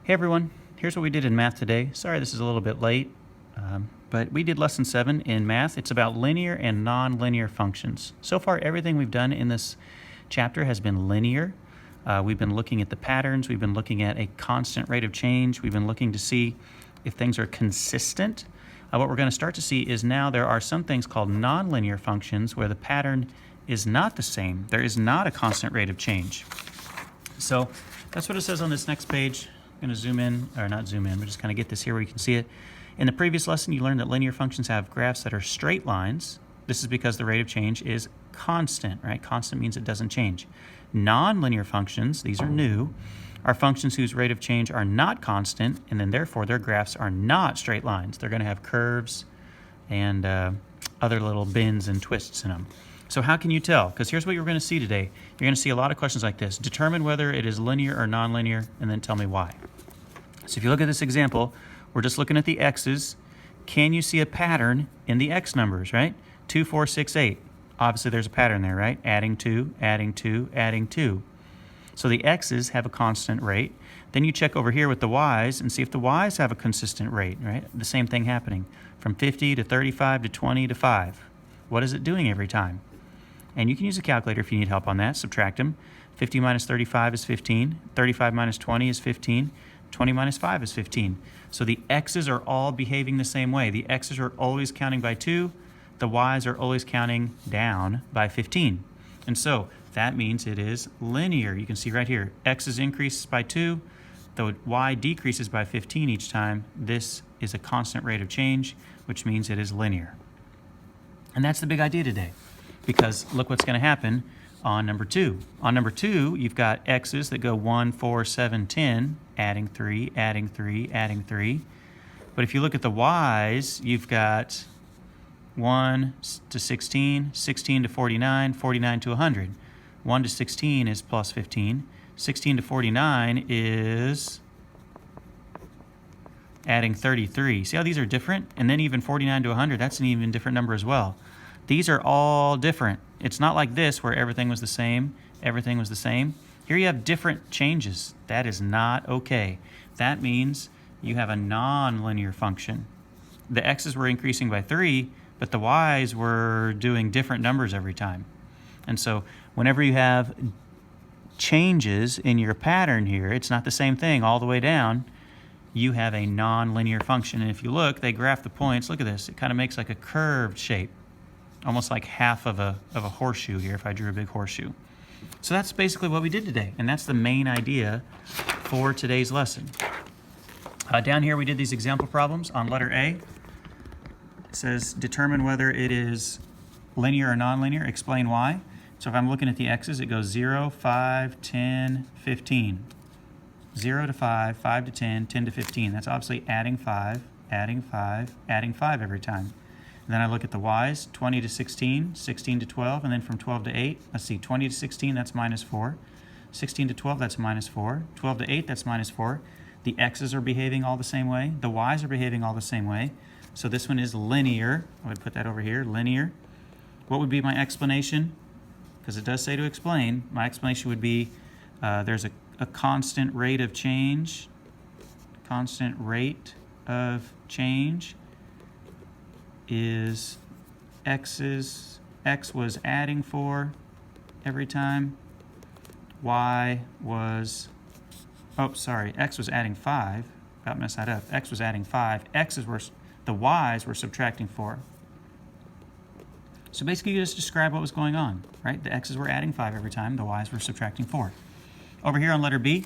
Hey everyone, here's what we did in math today. Sorry this is a little bit late, but we did lesson 7 in math. It's about linear and nonlinear functions. So far everything we've done in this chapter has been linear. We've been looking at the patterns, we've been looking at a constant rate of change, we've been looking to see if things are consistent. What we're going to start to see is now there are some things called nonlinear functions where the pattern is not the same. There is not a constant rate of change. So that's what it says on this next page. I'm going to zoom in, or not zoom in, but just kind of get this here where you can see it. In the previous lesson, you learned that linear functions have graphs that are straight lines. This is because the rate of change is constant, right? Constant means it doesn't change. Nonlinear functions, these are new, are functions whose rate of change are not constant, and then therefore their graphs are not straight lines. They're going to have curves and other little bends and twists in them. So how can you tell? Because here's what you're going to see today. You're going to see a lot of questions like this. Determine whether it is linear or nonlinear, and then tell me why. So if you look at this example, we're just looking at the x's. Can you see a pattern in the x numbers, right? 2, 4, 6, 8. Obviously there's a pattern there, right? Adding 2, adding 2, adding 2. So the x's have a constant rate. Then you check over here with the y's and see if the y's have a consistent rate, right? The same thing happening. From 50 to 35 to 20 to 5. What is it doing every time? And you can use a calculator if you need help on that. Subtract them. 50 minus 35 is 15. 35 minus 20 is 15. 20 minus 5 is 15. So the x's are all behaving the same way. The x's are always counting by 2. The y's are always counting down by 15. And so that means it is linear. You can see right here, x's increases by 2. The y decreases by 15 each time. This is a constant rate of change, which means it is linear. And that's the big idea today. Because look what's going to happen on number 2. On number 2, you've got x's that go 1, 4, 7, 10, adding 3, adding 3, adding 3. But if you look at the y's, you've got 1 to 16, 16 to 49, 49 to 100. 1 to 16 is plus 15. 16 to 49 is adding 33. See how these are different? And then even 49 to 100, that's an even different number as well. These are all different. It's not like this where everything was the same, everything was the same. Here you have different changes. That is not okay. That means you have a nonlinear function. The x's were increasing by 3, but the y's were doing different numbers every time. And so whenever you have changes in your pattern here, it's not the same thing all the way down. You have a nonlinear function. And if you look, they graph the points. Look at this. It kind of makes like a curved shape. Almost like half of a horseshoe here if I drew a big horseshoe. So that's basically what we did today, and that's the main idea for today's lesson. Down here we did these example problems on letter A. It says determine whether it is linear or nonlinear, explain why. So if I'm looking at the x's, it goes 0, 5, 10, 15. 0 to 5, 5 to 10, 10 to 15. That's obviously adding 5, adding 5, adding 5 every time. And then I look at the y's, 20 to 16, 16 to 12, and then from 12 to 8, let's see, 20 to 16, that's minus 4. 16 to 12, that's minus 4. 12 to 8, that's minus 4. The x's are behaving all the same way. The y's are behaving all the same way. So this one is linear. I would put that over here, linear. What would be my explanation? Because it does say to explain. My explanation would be there's a constant rate of change. Constant rate of change is x was adding 4 every time, x was adding 5, about messed that up, x was adding 5, the y's were subtracting 4. So basically you just describe what was going on, right? The x's were adding 5 every time, the y's were subtracting 4. Over here on letter B,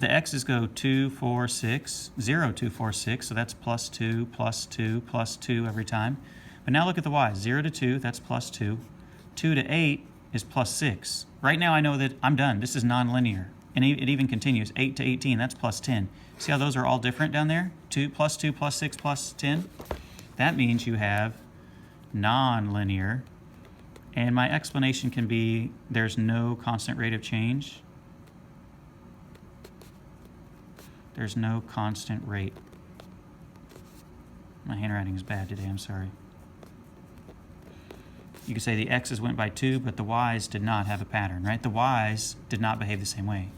the x's go 2, 4, 6, 0, 2, 4, 6, so that's plus 2, plus 2, plus 2 every time. But now look at the y's. 0 to 2, that's plus 2. 2 to 8 is plus 6. Right now I know that I'm done. This is nonlinear. And it even continues. 8 to 18, that's plus 10. See how those are all different down there? 2 plus 6 plus 10. That means you have nonlinear. And my explanation can be there's no constant rate of change. There's no constant rate. My handwriting is bad today, I'm sorry. You could say the x's went by 2, but the y's did not have a pattern, right? The y's did not behave the same way.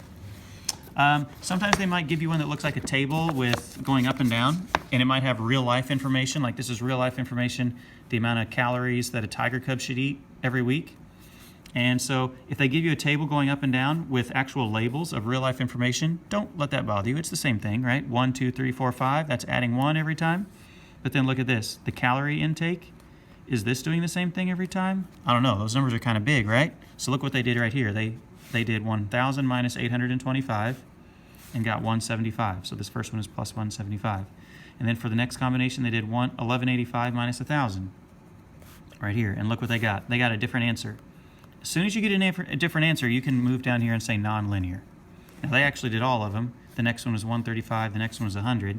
Sometimes they might give you one that looks like a table with going up and down, and it might have real life information, like this is real life information, the amount of calories that a tiger cub should eat every week. And so if they give you a table going up and down with actual labels of real life information, don't let that bother you. It's the same thing, right? 1, 2, 3, 4, 5, that's adding 1 every time. But then look at this, the calorie intake. Is this doing the same thing every time? I don't know, those numbers are kind of big, right? So look what they did right here. They did 1,000 minus 825 and got 175. So this first one is plus 175. And then for the next combination, they did 1185 minus 1,000 right here. And look what they got. They got a different answer. As soon as you get a different answer, you can move down here and say nonlinear. Now they actually did all of them. The next one was 135, the next one was 100.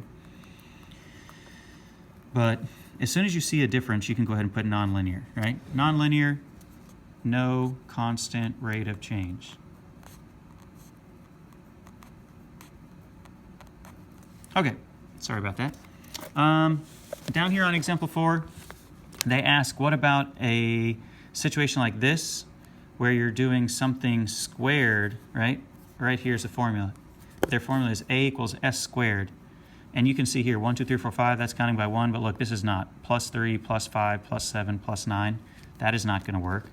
But as soon as you see a difference, you can go ahead and put nonlinear, right? Nonlinear, no constant rate of change. Okay, sorry about that. Down here on example 4, they ask, what about a situation like this, where you're doing something squared, right? Right here's the formula. Their formula is a equals s squared. And you can see here, 1, 2, 3, 4, 5, that's counting by 1, but look, this is not. Plus 3, plus 5, plus 7, plus 9. That is not going to work.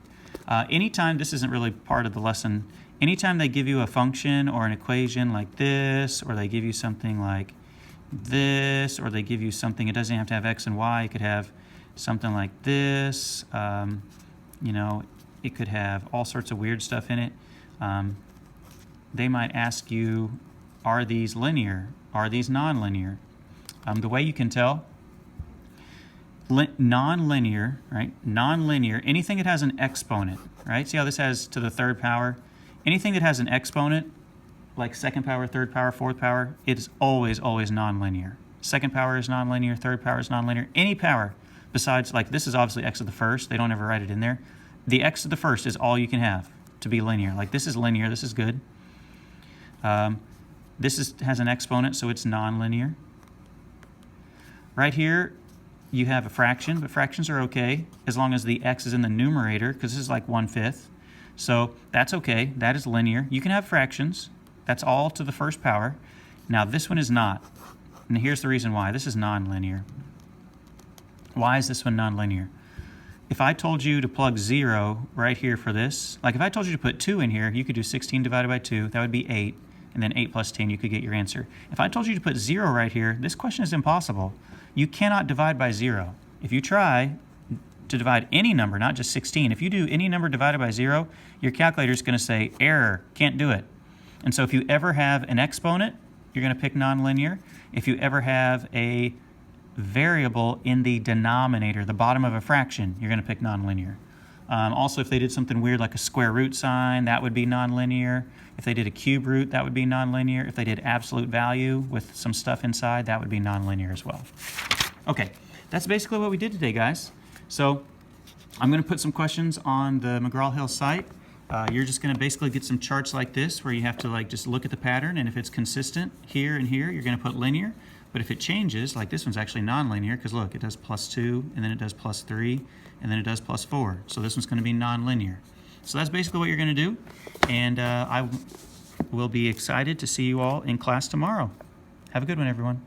Anytime, this isn't really part of the lesson, anytime they give you a function or an equation like this, or they give you something like this, or they give you something, it doesn't have to have x and y, it could have something like this, you know, it could have all sorts of weird stuff in it. They might ask you, are these linear? Are these nonlinear? The way you can tell, nonlinear, right? Nonlinear, anything that has an exponent, right? See how this has to the third power? Anything that has an exponent, like second power, third power, fourth power, it is always, always nonlinear. Second power is nonlinear, third power is nonlinear. Any power besides, like this is obviously x to the first, they don't ever write it in there. The x to the first is all you can have to be linear. Like this is linear, this is good. This has an exponent, so it's nonlinear. Right here, you have a fraction, but fractions are okay as long as the x is in the numerator, because this is like 1/5. So that's okay, that is linear. You can have fractions, that's all to the first power. Now this one is not, and here's the reason why. This is nonlinear. Why is this one nonlinear? If I told you to plug 0 right here for this, like if I told you to put 2 in here, you could do 16 divided by 2, that would be 8, and then 8 plus 10, you could get your answer. If I told you to put 0 right here, this question is impossible. You cannot divide by 0. If you try to divide any number, not just 16, if you do any number divided by 0, your calculator is going to say, error, can't do it. And so if you ever have an exponent, you're going to pick nonlinear. If you ever have a variable in the denominator, the bottom of a fraction, you're going to pick nonlinear. Also, if they did something weird like a square root sign, that would be nonlinear. If they did a cube root, that would be nonlinear. If they did absolute value with some stuff inside, that would be nonlinear as well. Okay, that's basically what we did today, guys. So I'm going to put some questions on the McGraw-Hill site. You're just going to basically get some charts like this where you have to like just look at the pattern, and if it's consistent here and here, you're going to put linear. But if it changes, like this one's actually nonlinear, because look, it does +2, and then it does +3, and then it does +4. So this one's going to be nonlinear. So that's basically what you're going to do, and I will be excited to see you all in class tomorrow. Have a good one, everyone.